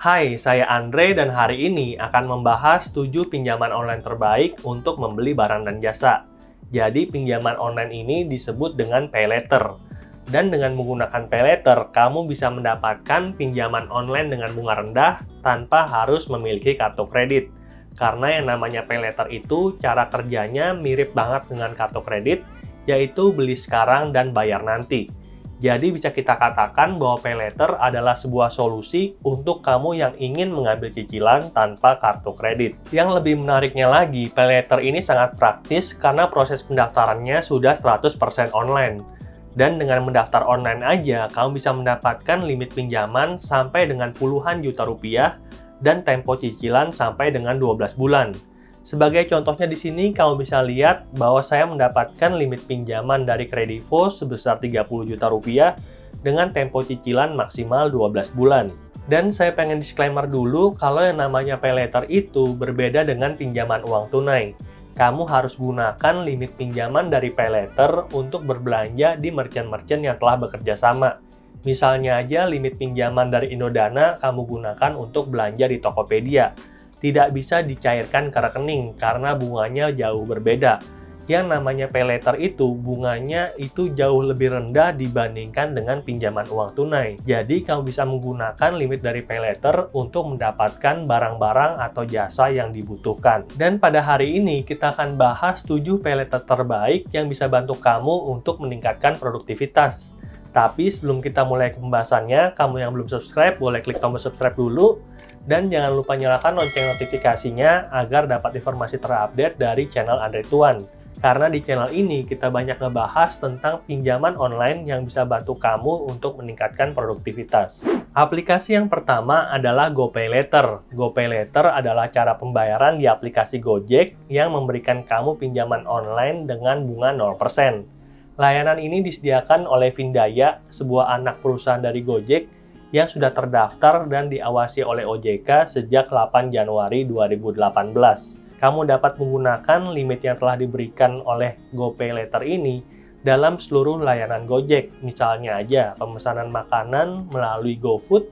Hai, saya Andre dan hari ini akan membahas 7 pinjaman online terbaik untuk membeli barang dan jasa. Jadi pinjaman online ini disebut dengan paylater. Dan dengan menggunakan paylater, kamu bisa mendapatkan pinjaman online dengan bunga rendah tanpa harus memiliki kartu kredit. Karena yang namanya paylater itu cara kerjanya mirip banget dengan kartu kredit, yaitu beli sekarang dan bayar nanti. Jadi bisa kita katakan bahwa paylater adalah sebuah solusi untuk kamu yang ingin mengambil cicilan tanpa kartu kredit. Yang lebih menariknya lagi, paylater ini sangat praktis karena proses pendaftarannya sudah 100% online. Dan dengan mendaftar online aja, kamu bisa mendapatkan limit pinjaman sampai dengan puluhan juta rupiah dan tempo cicilan sampai dengan 12 bulan. Sebagai contohnya di sini, kamu bisa lihat bahwa saya mendapatkan limit pinjaman dari Kredivo sebesar 30 juta rupiah dengan tempo cicilan maksimal 12 bulan. Dan saya pengen disclaimer dulu kalau yang namanya paylater itu berbeda dengan pinjaman uang tunai. Kamu harus gunakan limit pinjaman dari paylater untuk berbelanja di merchant-merchant yang telah bekerja sama. Misalnya aja limit pinjaman dari Indodana kamu gunakan untuk belanja di Tokopedia. Tidak bisa dicairkan ke rekening karena bunganya jauh berbeda. Yang namanya paylater itu bunganya itu jauh lebih rendah dibandingkan dengan pinjaman uang tunai. Jadi kamu bisa menggunakan limit dari paylater untuk mendapatkan barang-barang atau jasa yang dibutuhkan. Dan pada hari ini kita akan bahas 7 paylater terbaik yang bisa bantu kamu untuk meningkatkan produktivitas. Tapi sebelum kita mulai pembahasannya, kamu yang belum subscribe boleh klik tombol subscribe dulu. Dan jangan lupa nyalakan lonceng notifikasinya agar dapat informasi terupdate dari channel Andre Tuan. Karena di channel ini kita banyak ngebahas tentang pinjaman online yang bisa bantu kamu untuk meningkatkan produktivitas. Aplikasi yang pertama adalah GoPaylater. GoPaylater adalah cara pembayaran di aplikasi Gojek yang memberikan kamu pinjaman online dengan bunga 0%. Layanan ini disediakan oleh Vindaya, sebuah anak perusahaan dari Gojek yang sudah terdaftar dan diawasi oleh OJK sejak 8 Januari 2018. Kamu dapat menggunakan limit yang telah diberikan oleh GoPaylater ini dalam seluruh layanan Gojek. Misalnya aja pemesanan makanan melalui GoFood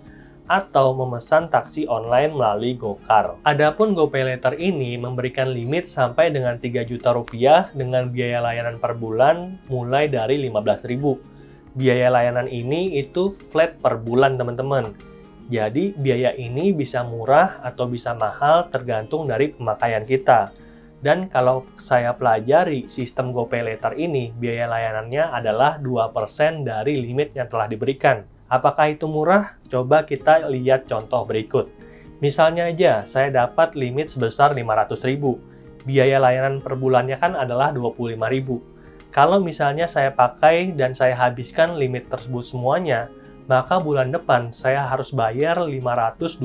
atau memesan taksi online melalui GoCar. Adapun GoPaylater ini memberikan limit sampai dengan 3 juta rupiah dengan biaya layanan per bulan mulai dari 15.000. Biaya layanan ini itu flat per bulan teman-teman. Jadi biaya ini bisa murah atau bisa mahal tergantung dari pemakaian kita. Dan kalau saya pelajari sistem GoPaylater ini, biaya layanannya adalah 2% dari limit yang telah diberikan. Apakah itu murah? Coba kita lihat contoh berikut. Misalnya aja saya dapat limit sebesar 500.000. Biaya layanan per bulannya kan adalah 25.000. Kalau misalnya saya pakai dan saya habiskan limit tersebut semuanya, maka bulan depan saya harus bayar 525.000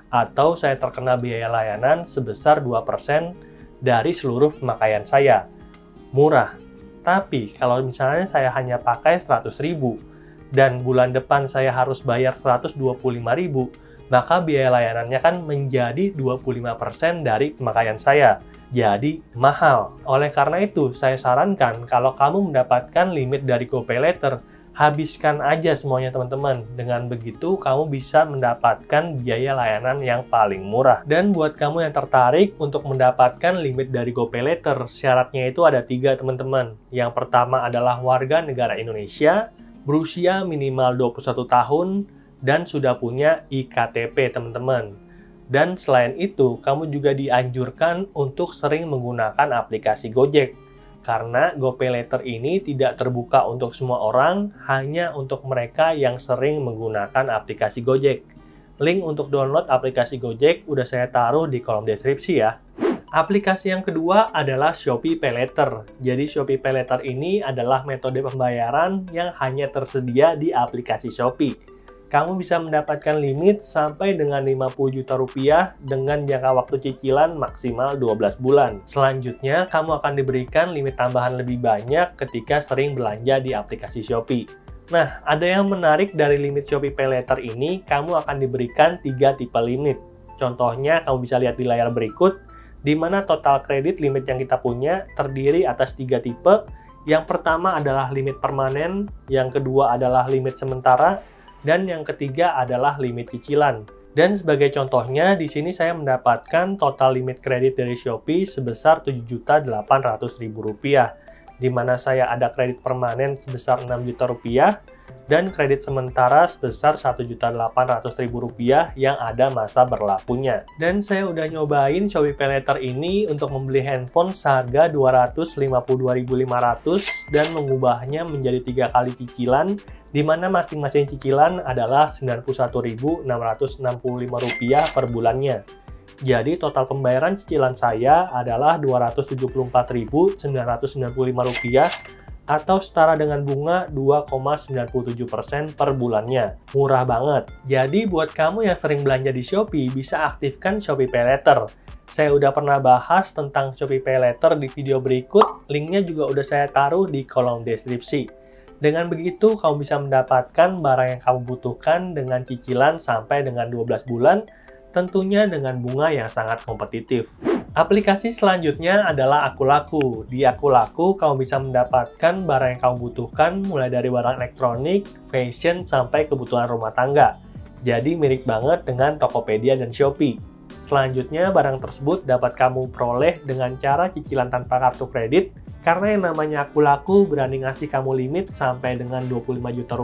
atau saya terkena biaya layanan sebesar 2% dari seluruh pemakaian saya. Murah. Tapi kalau misalnya saya hanya pakai 100.000 dan bulan depan saya harus bayar 125.000, maka biaya layanannya kan menjadi 25% dari pemakaian saya. Jadi mahal. Oleh karena itu, saya sarankan kalau kamu mendapatkan limit dari GoPaylater, habiskan aja semuanya teman-teman. Dengan begitu, kamu bisa mendapatkan biaya layanan yang paling murah. Dan buat kamu yang tertarik untuk mendapatkan limit dari GoPaylater, syaratnya itu ada 3 teman-teman. Yang pertama adalah warga negara Indonesia, berusia minimal 21 tahun, dan sudah punya iktp teman-teman. Dan selain itu, kamu juga dianjurkan untuk sering menggunakan aplikasi Gojek. Karena GoPaylater ini tidak terbuka untuk semua orang, hanya untuk mereka yang sering menggunakan aplikasi Gojek. Link untuk download aplikasi Gojek udah saya taruh di kolom deskripsi ya. Aplikasi yang kedua adalah Shopee Paylater. Jadi Shopee Paylater ini adalah metode pembayaran yang hanya tersedia di aplikasi Shopee. Kamu bisa mendapatkan limit sampai dengan 50 juta rupiah dengan jangka waktu cicilan maksimal 12 bulan. Selanjutnya, kamu akan diberikan limit tambahan lebih banyak ketika sering belanja di aplikasi Shopee. Nah, ada yang menarik dari limit Shopee Paylater ini, kamu akan diberikan 3 tipe limit. Contohnya, kamu bisa lihat di layar berikut, di mana total kredit limit yang kita punya terdiri atas 3 tipe. Yang pertama adalah limit permanen, yang kedua adalah limit sementara, Dan yang ketiga adalah limit cicilan. Dan sebagai contohnya, di sini saya mendapatkan total limit kredit dari Shopee sebesar Rp7.800.000, di mana saya ada kredit permanen sebesar Rp6 juta dan kredit sementara sebesar Rp1.800.000 yang ada masa berlakunya. Dan saya udah nyobain Shopee PayLater ini untuk membeli handphone seharga Rp252.500 dan mengubahnya menjadi 3 kali cicilan, di mana masing-masing cicilan adalah Rp91.665 per bulannya. Jadi total pembayaran cicilan saya adalah Rp274.995 atau setara dengan bunga 2,97% per bulannya. Murah banget. Jadi buat kamu yang sering belanja di Shopee, bisa aktifkan Shopee PayLater. Saya udah pernah bahas tentang Shopee PayLater di video berikut, linknya juga udah saya taruh di kolom deskripsi. Dengan begitu, kamu bisa mendapatkan barang yang kamu butuhkan dengan cicilan sampai dengan 12 bulan, tentunya dengan bunga yang sangat kompetitif. Aplikasi selanjutnya adalah Akulaku. Di Akulaku, kamu bisa mendapatkan barang yang kamu butuhkan mulai dari barang elektronik, fashion, sampai kebutuhan rumah tangga. Jadi mirip banget dengan Tokopedia dan Shopee. Selanjutnya, barang tersebut dapat kamu peroleh dengan cara cicilan tanpa kartu kredit, karena yang namanya Akulaku berani ngasih kamu limit sampai dengan Rp25 juta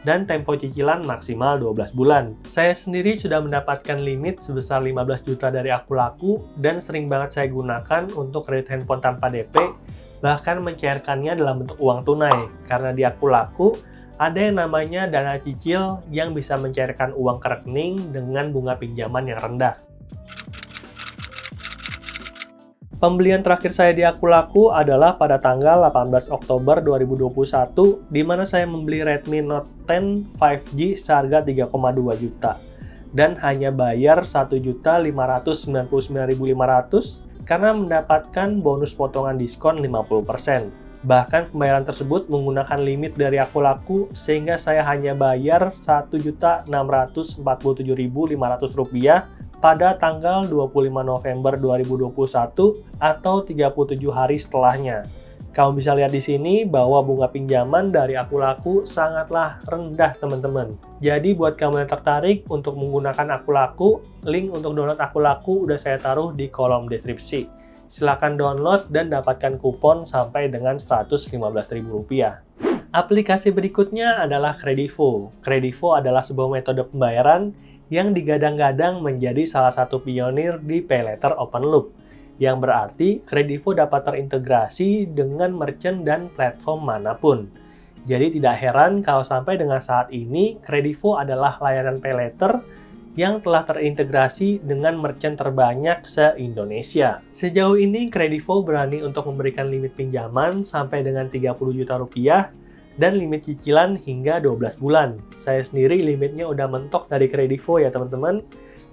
dan tempo cicilan maksimal 12 bulan. Saya sendiri sudah mendapatkan limit sebesar 15 juta dari Akulaku dan sering banget saya gunakan untuk kredit handphone tanpa DP, bahkan mencairkannya dalam bentuk uang tunai. Karena di Akulaku ada yang namanya dana cicil yang bisa mencairkan uang ke rekening dengan bunga pinjaman yang rendah. Pembelian terakhir saya di Akulaku adalah pada tanggal 18 Oktober 2021, di mana saya membeli Redmi Note 10 5G seharga 3,2 juta dan hanya bayar Rp1.599.500 karena mendapatkan bonus potongan diskon 50%. Bahkan pembayaran tersebut menggunakan limit dari Akulaku sehingga saya hanya bayar Rp1.647.500 pada tanggal 25 November 2021 atau 37 hari setelahnya. Kamu bisa lihat di sini bahwa bunga pinjaman dari Akulaku sangatlah rendah, teman-teman. Jadi buat kamu yang tertarik untuk menggunakan Akulaku, link untuk download Akulaku udah saya taruh di kolom deskripsi. Silahkan download dan dapatkan kupon sampai dengan Rp115.000. Aplikasi berikutnya adalah Kredivo. Kredivo adalah sebuah metode pembayaran yang digadang-gadang menjadi salah satu pionir di PayLater Open Loop, yang berarti Kredivo dapat terintegrasi dengan merchant dan platform manapun. Jadi tidak heran kalau sampai dengan saat ini Kredivo adalah layanan PayLater yang telah terintegrasi dengan merchant terbanyak se-Indonesia. Sejauh ini Kredivo berani untuk memberikan limit pinjaman sampai dengan Rp30 juta dan limit cicilan hingga 12 bulan. Saya sendiri limitnya udah mentok dari Kredivo ya teman-teman.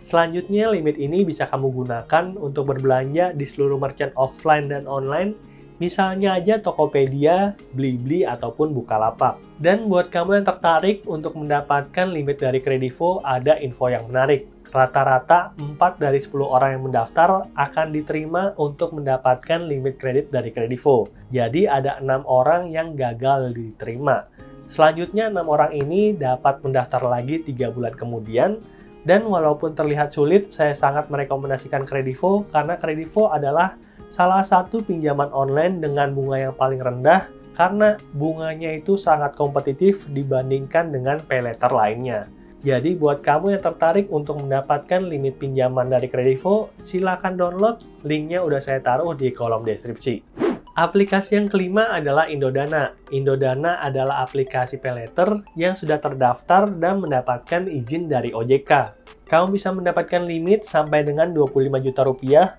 Selanjutnya limit ini bisa kamu gunakan untuk berbelanja di seluruh merchant offline dan online, misalnya aja Tokopedia, Blibli, ataupun Bukalapak. Dan buat kamu yang tertarik untuk mendapatkan limit dari Kredivo, ada info yang menarik. Rata-rata 4 dari 10 orang yang mendaftar akan diterima untuk mendapatkan limit kredit dari Kredivo. Jadi ada 6 orang yang gagal diterima. Selanjutnya 6 orang ini dapat mendaftar lagi 3 bulan kemudian. Dan walaupun terlihat sulit, saya sangat merekomendasikan Kredivo karena Kredivo adalah salah satu pinjaman online dengan bunga yang paling rendah karena bunganya itu sangat kompetitif dibandingkan dengan PayLater lainnya. Jadi buat kamu yang tertarik untuk mendapatkan limit pinjaman dari Kredivo, silakan download, linknya udah saya taruh di kolom deskripsi. Aplikasi yang kelima adalah Indodana. Indodana adalah aplikasi PayLater yang sudah terdaftar dan mendapatkan izin dari OJK. Kamu bisa mendapatkan limit sampai dengan Rp25 juta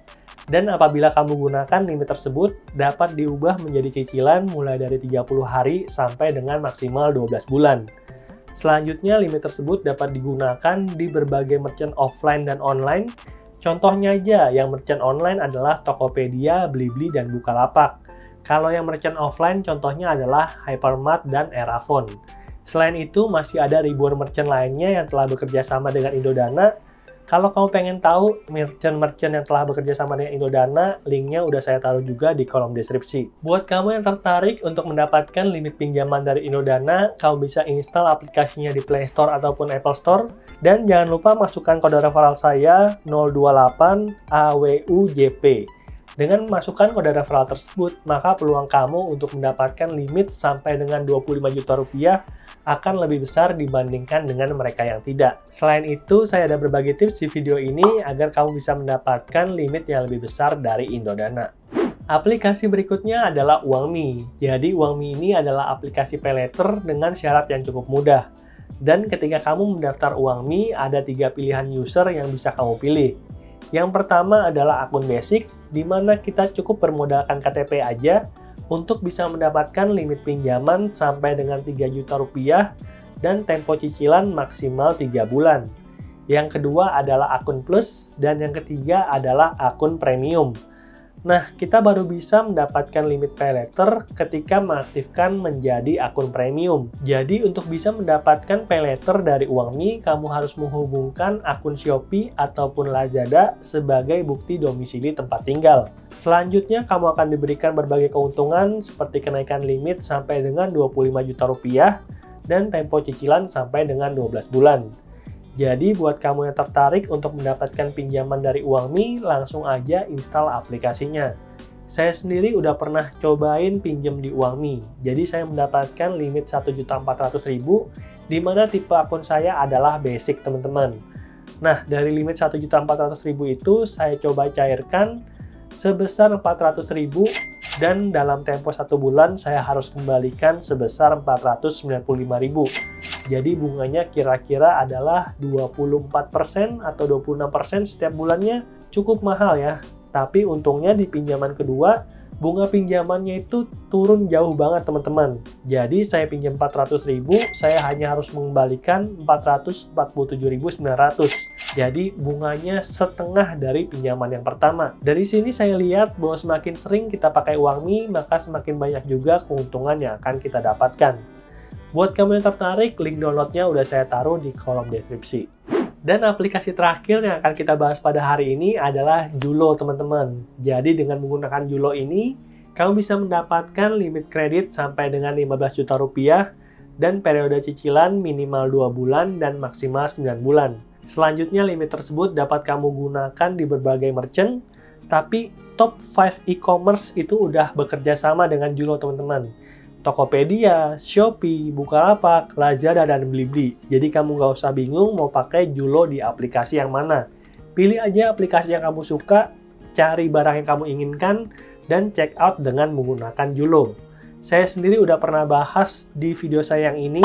dan apabila kamu gunakan limit tersebut dapat diubah menjadi cicilan mulai dari 30 hari sampai dengan maksimal 12 bulan. Selanjutnya, limit tersebut dapat digunakan di berbagai merchant offline dan online. Contohnya aja, yang merchant online adalah Tokopedia, Blibli, dan Bukalapak. Kalau yang merchant offline, contohnya adalah Hypermart dan Erafone. Selain itu, masih ada ribuan merchant lainnya yang telah bekerja sama dengan Indodana, Kalau kamu pengen tahu merchant-merchant yang telah bekerja sama dengan Indodana, linknya udah saya taruh juga di kolom deskripsi. Buat kamu yang tertarik untuk mendapatkan limit pinjaman dari Indodana, kamu bisa install aplikasinya di Play Store ataupun Apple Store. Dan jangan lupa masukkan kode referral saya 028AWUJP. Dengan memasukkan kode referral tersebut, maka peluang kamu untuk mendapatkan limit sampai dengan 25 juta rupiah akan lebih besar dibandingkan dengan mereka yang tidak. Selain itu, saya ada berbagi tips di video ini agar kamu bisa mendapatkan limit yang lebih besar dari Indodana. Aplikasi berikutnya adalah Uangmi. Jadi Uangmi ini adalah aplikasi paylater dengan syarat yang cukup mudah. Dan ketika kamu mendaftar Uangmi, ada 3 pilihan user yang bisa kamu pilih. Yang pertama adalah akun basic, di mana kita cukup bermodalkan KTP aja untuk bisa mendapatkan limit pinjaman sampai dengan 3 juta rupiah dan tempo cicilan maksimal 3 bulan. Yang kedua adalah akun plus, dan yang ketiga adalah akun premium. Nah, kita baru bisa mendapatkan limit paylater ketika mengaktifkan menjadi akun premium. Jadi, untuk bisa mendapatkan paylater dari Uangmi, kamu harus menghubungkan akun Shopee ataupun Lazada sebagai bukti domisili tempat tinggal. Selanjutnya, kamu akan diberikan berbagai keuntungan seperti kenaikan limit sampai dengan 25 juta rupiah dan tempo cicilan sampai dengan 12 bulan. Jadi buat kamu yang tertarik untuk mendapatkan pinjaman dari Uangmi, langsung aja install aplikasinya. Saya sendiri udah pernah cobain pinjam di Uangmi. Jadi saya mendapatkan limit 1.400.000, di mana tipe akun saya adalah basic, teman-teman. Nah, dari limit 1.400.000 itu saya coba cairkan sebesar 400.000, dan dalam tempo 1 bulan saya harus kembalikan sebesar 495.000. Jadi bunganya kira-kira adalah 24% atau 26% setiap bulannya. Cukup mahal ya. Tapi untungnya di pinjaman kedua, bunga pinjamannya itu turun jauh banget, teman-teman. Jadi saya pinjam 400.000, saya hanya harus mengembalikan 447.900. Jadi bunganya setengah dari pinjaman yang pertama. Dari sini saya lihat bahwa semakin sering kita pakai Uangmi, maka semakin banyak juga keuntungan yang akan kita dapatkan. Buat kamu yang tertarik, link downloadnya udah saya taruh di kolom deskripsi. Dan aplikasi terakhir yang akan kita bahas pada hari ini adalah Julo, teman-teman. Jadi dengan menggunakan Julo ini, kamu bisa mendapatkan limit kredit sampai dengan 15 juta rupiah dan periode cicilan minimal 2 bulan dan maksimal 9 bulan. Selanjutnya limit tersebut dapat kamu gunakan di berbagai merchant, tapi top 5 e-commerce itu udah bekerja sama dengan Julo, teman-teman. Tokopedia, Shopee, Bukalapak, Lazada, dan Blibli. Jadi kamu nggak usah bingung mau pakai Julo di aplikasi yang mana. Pilih aja aplikasi yang kamu suka, cari barang yang kamu inginkan, dan check out dengan menggunakan Julo. Saya sendiri udah pernah bahas di video saya yang ini,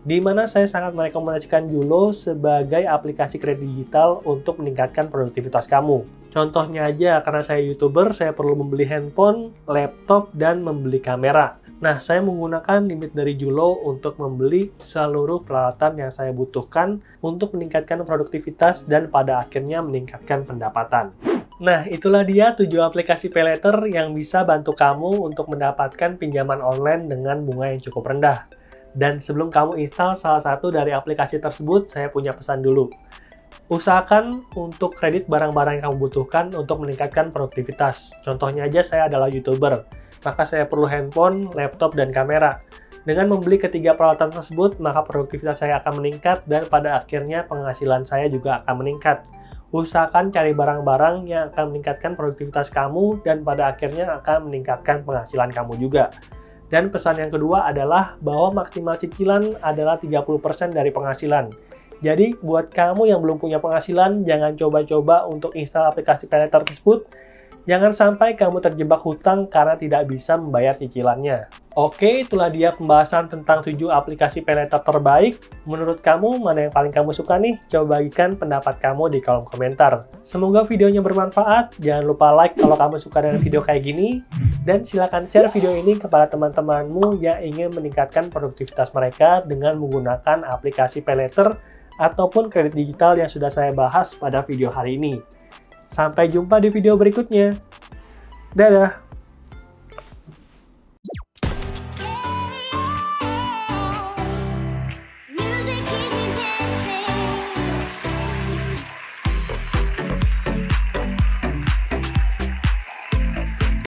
di mana saya sangat merekomendasikan Julo sebagai aplikasi kredit digital untuk meningkatkan produktivitas kamu. Contohnya aja, karena saya YouTuber, saya perlu membeli handphone, laptop, dan membeli kamera. Nah, saya menggunakan limit dari Julo untuk membeli seluruh peralatan yang saya butuhkan untuk meningkatkan produktivitas dan pada akhirnya meningkatkan pendapatan. Nah, itulah dia 7 aplikasi paylater yang bisa bantu kamu untuk mendapatkan pinjaman online dengan bunga yang cukup rendah. Dan sebelum kamu install salah satu dari aplikasi tersebut, saya punya pesan dulu. Usahakan untuk kredit barang-barang yang kamu butuhkan untuk meningkatkan produktivitas. Contohnya aja saya adalah YouTuber, maka saya perlu handphone, laptop, dan kamera. Dengan membeli ketiga peralatan tersebut, maka produktivitas saya akan meningkat dan pada akhirnya penghasilan saya juga akan meningkat. Usahakan cari barang-barang yang akan meningkatkan produktivitas kamu dan pada akhirnya akan meningkatkan penghasilan kamu juga. Dan pesan yang kedua adalah bahwa maksimal cicilan adalah 30% dari penghasilan. Jadi, buat kamu yang belum punya penghasilan, jangan coba-coba untuk install aplikasi paylater tersebut. Jangan sampai kamu terjebak hutang karena tidak bisa membayar cicilannya. Oke, itulah dia pembahasan tentang 7 aplikasi paylater terbaik. Menurut kamu, mana yang paling kamu suka nih? Coba bagikan pendapat kamu di kolom komentar. Semoga videonya bermanfaat. Jangan lupa like kalau kamu suka dengan video kayak gini. Dan silakan share video ini kepada teman-temanmu yang ingin meningkatkan produktivitas mereka dengan menggunakan aplikasi paylater ataupun kredit digital yang sudah saya bahas pada video hari ini. Sampai jumpa di video berikutnya. Dadah!